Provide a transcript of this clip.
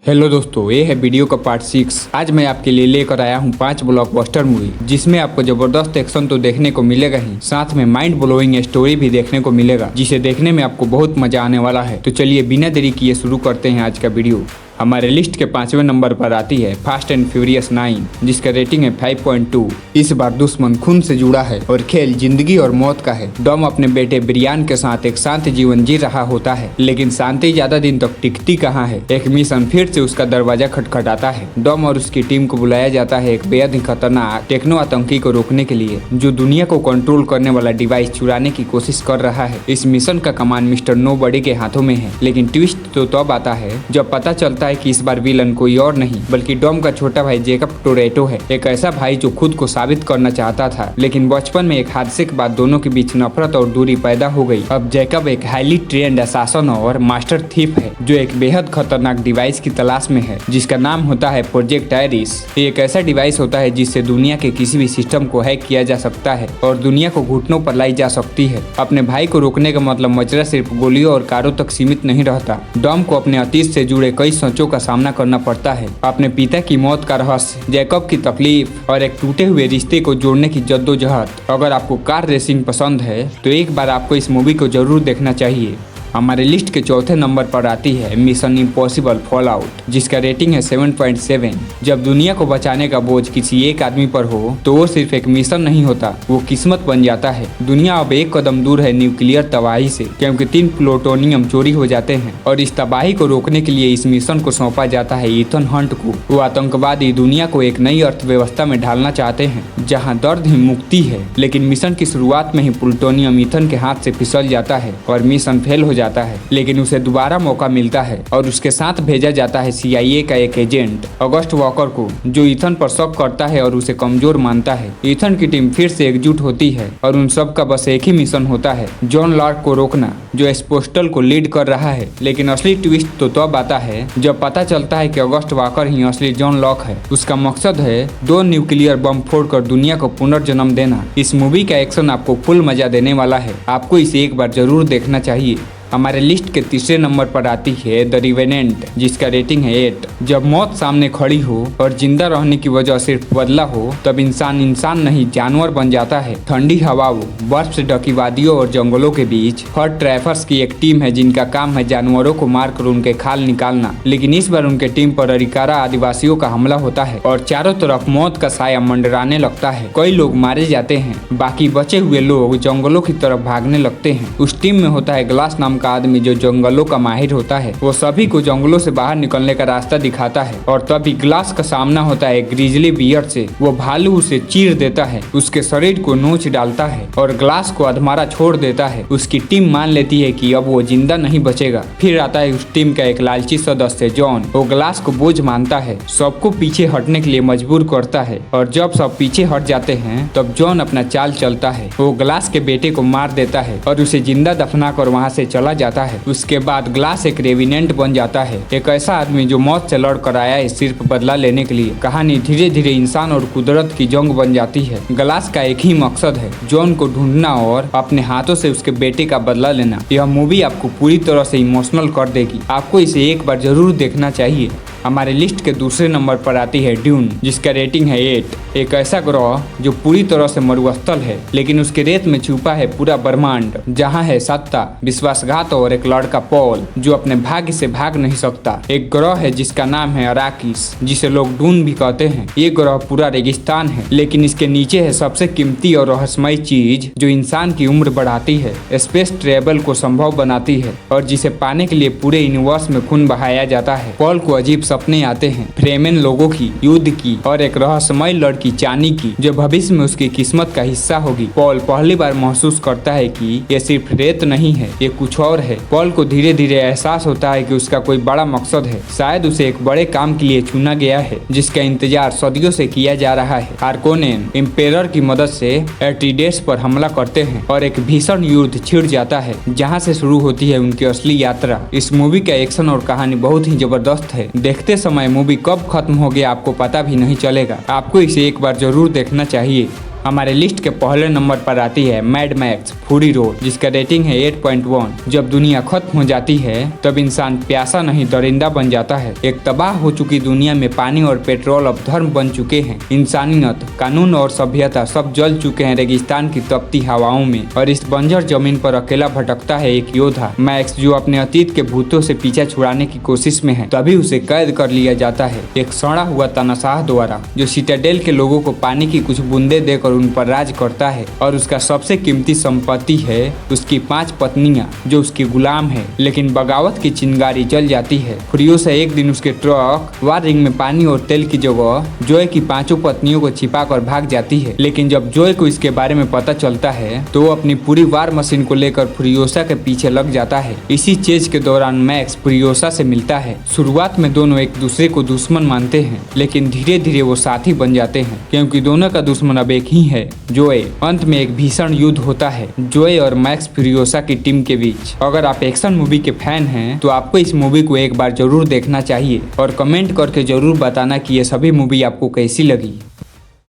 Hello दोस्तों, ये है वीडियो का पार्ट 6। आज मैं आपके लिए लेकर आया हूँ 5 ब्लॉकबस्टर मूवी, जिसमें आपको जबरदस्त एक्शन तो देखने को मिलेगा ही, साथ में माइंड ब्लोइंग स्टोरी भी देखने को मिलेगा, जिसे देखने में आपको बहुत मजा आने वाला है। तो चलिए बिना देरी किए शुरू करते हैं आज का वीडियो। हमारे लिस्ट के 5वें नंबर पर आती है फास्ट एंड फ्यूरियस 9, जिसका रेटिंग है 5.2। इस बार दुश्मन खून से जुड़ा है और खेल जिंदगी और मौत का है। डॉम अपने बेटे ब्रियान के साथ एक शांत जीवन जी रहा होता है, लेकिन शांति ज्यादा दिन तक टिकती कहाँ है। एक मिशन फिर से उसका दरवाजा खटखटाता है। डॉम और उसकी टीम को बुलाया जाता है एक बेहद ही खतरनाक टेक्नो आतंकी को रोकने के लिए, जो दुनिया को कंट्रोल करने वाला डिवाइस चुराने की कोशिश कर रहा है। इस मिशन का कमान मिस्टर नोबडी के हाथों में है, लेकिन ट्विस्ट तो तब आता है जब पता चलता है कि इस बार विलन कोई और नहीं बल्कि डॉम का छोटा भाई जेकब टोरेटो है। एक ऐसा भाई जो खुद को साबित करना चाहता था, लेकिन बचपन में एक हादसे के बाद दोनों के बीच नफरत और दूरी पैदा हो गई। अब जेकब एक हाईली ट्रेंड असासन और मास्टर थीफ है, जो एक बेहद खतरनाक डिवाइस की तलाश में है, जिसका नाम होता है प्रोजेक्ट आयरिस। ये एक ऐसा डिवाइस होता है जिससे दुनिया के किसी भी सिस्टम को हैक किया जा सकता है और दुनिया को घुटनों पर लाई जा सकती है। अपने भाई को रोकने का मतलब मजरा सिर्फ गोलियों और कारों तक सीमित नहीं रहता। डॉम को अपने अतीत से जुड़े कई सोचों का सामना करना पड़ता है। अपने पिता की मौत का रहस्य, जैकब की तकलीफ और एक टूटे हुए रिश्ते को जोड़ने की जद्दोजहद। अगर आपको कार रेसिंग पसंद है तो एक बार आपको इस मूवी को जरूर देखना चाहिए। हमारे लिस्ट के चौथे नंबर पर आती है मिशन इम्पॉसिबल फॉलआउट, जिसका रेटिंग है 7.7। जब दुनिया को बचाने का बोझ किसी एक आदमी पर हो तो वो सिर्फ एक मिशन नहीं होता, वो किस्मत बन जाता है। दुनिया अब एक कदम दूर है न्यूक्लियर तबाही से, क्योंकि 3 प्लूटोनियम चोरी हो जाते हैं और इस तबाही को रोकने के लिए इस मिशन को सौंपा जाता है ईथन हंट को। वो आतंकवादी दुनिया को एक नई अर्थव्यवस्था में ढालना चाहते हैं, जहाँ दर्द ही मुक्ति है। लेकिन मिशन की शुरुआत में ही प्लूटोनियम ईथन के हाथ से फिसल जाता है और मिशन फेल हो जाता है। लेकिन उसे दोबारा मौका मिलता है और उसके साथ भेजा जाता है CIA का एक एजेंट ऑगस्ट वॉकर को, जो ईथन पर शक करता है और उसे कमजोर मानता है। ईथन की टीम फिर से एकजुट होती है और उन सब का बस एक ही मिशन होता है, जॉन लॉर्क को रोकना, जो एस्पोस्टल को लीड कर रहा है। लेकिन असली ट्विस्ट तो तब आता है जब पता चलता है कि ऑगस्ट वॉकर ही असली जॉन लॉक है। उसका मकसद है 2 न्यूक्लियर बम फोड़कर दुनिया को पुनर्जन्म देना। इस मूवी का एक्शन आपको फुल मजा देने वाला है, आपको इसे एक बार जरूर देखना चाहिए। हमारे लिस्ट के तीसरे नंबर पर आती है द रिवेनेंट, जिसका रेटिंग है 8। जब मौत सामने खड़ी हो और जिंदा रहने की वजह सिर्फ बदला हो, तब इंसान नहीं जानवर बन जाता है। ठंडी हवाओं, बर्फ से ढकी वादियों और जंगलों के बीच हर्ट ट्रैफर्स की एक टीम है, जिनका काम है जानवरों को मारकर उनके खाल निकालना। लेकिन इस बार उनके टीम पर अरिकारा आदिवासियों का हमला होता है और चारों तरफ मौत का साया मंडराने लगता है। कई लोग मारे जाते हैं, बाकी बचे हुए लोग जंगलों की तरफ भागने लगते हैं। उस टीम में होता है ग्लास नाम का आदमी, जो जंगलों का माहिर होता है। वो सभी को जंगलों से बाहर निकलने का रास्ता दिखाता है और तभी ग्लास का सामना होता है ग्रिजली बियर से। वो भालू उसे चीर देता है, उसके शरीर को नोच डालता है और ग्लास को अधमरा छोड़ देता है। उसकी टीम मान लेती है कि अब वो जिंदा नहीं बचेगा। फिर आता है उस टीम का एक लालची सदस्य जॉन। वो ग्लास को बोझ मानता है, सबको पीछे हटने के लिए मजबूर करता है और जब सब पीछे हट जाते हैं तब जॉन अपना चाल चलता है। वो ग्लास के बेटे को मार देता है और उसे जिंदा दफना कर वहाँ से चला जाता है। उसके बाद ग्लास एक रेविनेंट बन जाता है, एक ऐसा आदमी जो मौत से लड़ कर आया है सिर्फ बदला लेने के लिए। कहानी धीरे धीरे इंसान और कुदरत की जंग बन जाती है। ग्लास का एक ही मकसद है, जॉन को ढूंढना और अपने हाथों से उसके बेटे का बदला लेना। यह मूवी आपको पूरी तरह से इमोशनल कर देगी, आपको इसे एक बार जरूर देखना चाहिए। हमारे लिस्ट के दूसरे नंबर पर आती है ड्यून, जिसका रेटिंग है 8। एक ऐसा ग्रह जो पूरी तरह से मरुस्थल है, लेकिन उसके रेत में छुपा है पूरा ब्रह्मांड, जहाँ है सत्ता, विश्वासघात और एक लड़का पॉल, जो अपने भाग्य से भाग नहीं सकता। एक ग्रह है जिसका नाम है अराकिस, जिसे लोग डून भी कहते हैं। ये ग्रह पूरा रेगिस्तान है, लेकिन इसके नीचे है सबसे कीमती और रहस्यमय चीज, जो इंसान की उम्र बढ़ाती है, स्पेस ट्रेवल को संभव बनाती है और जिसे पाने के लिए पूरे यूनिवर्स में खून बहाया जाता है। पॉल को अजीब सपने आते हैं, फ्रेमेन लोगों की, युद्ध की और एक रहस्यमय लड़की चानी की, जो भविष्य में उसकी किस्मत का हिस्सा होगी। पॉल पहली बार महसूस करता है कि ये सिर्फ रेत नहीं है, ये कुछ और है। पॉल को धीरे धीरे एहसास होता है कि उसका कोई बड़ा मकसद है, शायद उसे एक बड़े काम के लिए चुना गया है, जिसका इंतजार सदियों से किया जा रहा है। हार्कोनेन इम्पेरर की मदद से एट्रीडेस पर हमला करते हैं और एक भीषण युद्ध छिड़ जाता है, जहाँ से शुरू होती है उनकी असली यात्रा। इस मूवी का एक्शन और कहानी बहुत ही जबरदस्त है। देखते समय मूवी कब खत्म हो गया आपको पता भी नहीं चलेगा। आपको इसे एक बार जरूर देखना चाहिए। हमारे लिस्ट के पहले नंबर पर आती है मैड मैक्स फ्यूरी रोड, जिसका रेटिंग है 8.1। जब दुनिया खत्म हो जाती है तब इंसान प्यासा नहीं दरिंदा बन जाता है। एक तबाह हो चुकी दुनिया में पानी और पेट्रोल अब धर्म बन चुके हैं। इंसानियत, कानून और सभ्यता सब जल चुके हैं रेगिस्तान की तपती हवाओं में, और इस बंजर जमीन पर अकेला भटकता है एक योद्धा मैक्स, जो अपने अतीत के भूतों से पीछा छुड़ाने की कोशिश में है। तभी उसे कैद कर लिया जाता है एक सड़ा हुआ तानाशाह द्वारा, जो सिटाडेल के लोगों को पानी की कुछ बूंदे देकर उन पर राज करता है। और उसका सबसे कीमती संपत्ति है उसकी 5 पत्नियां जो उसकी गुलाम है। लेकिन बगावत की चिंगारी जल जाती है। फ्यूरियोसा एक दिन उसके ट्रक वार रिंग में पानी और तेल की जगह जोए की 5 पत्नियों को छिपा कर भाग जाती है। लेकिन जब जोए को इसके बारे में पता चलता है तो वो अपनी पूरी वार मशीन को लेकर फ्यूरियोसा के पीछे लग जाता है। इसी चेज के दौरान मैक्स फ्यूरियोसा से मिलता है। शुरुआत में दोनों एक दूसरे को दुश्मन मानते हैं, लेकिन धीरे धीरे वो साथी बन जाते हैं, क्योंकि दोनों का दुश्मन अब एक ही है, जोए। अंत में एक भीषण युद्ध होता है जोए और मैक्स फ्यूरियोसा की टीम के बीच। अगर आप एक्शन मूवी के फैन हैं तो आपको इस मूवी को एक बार जरूर देखना चाहिए, और कमेंट करके जरूर बताना कि ये सभी मूवी आपको कैसी लगी।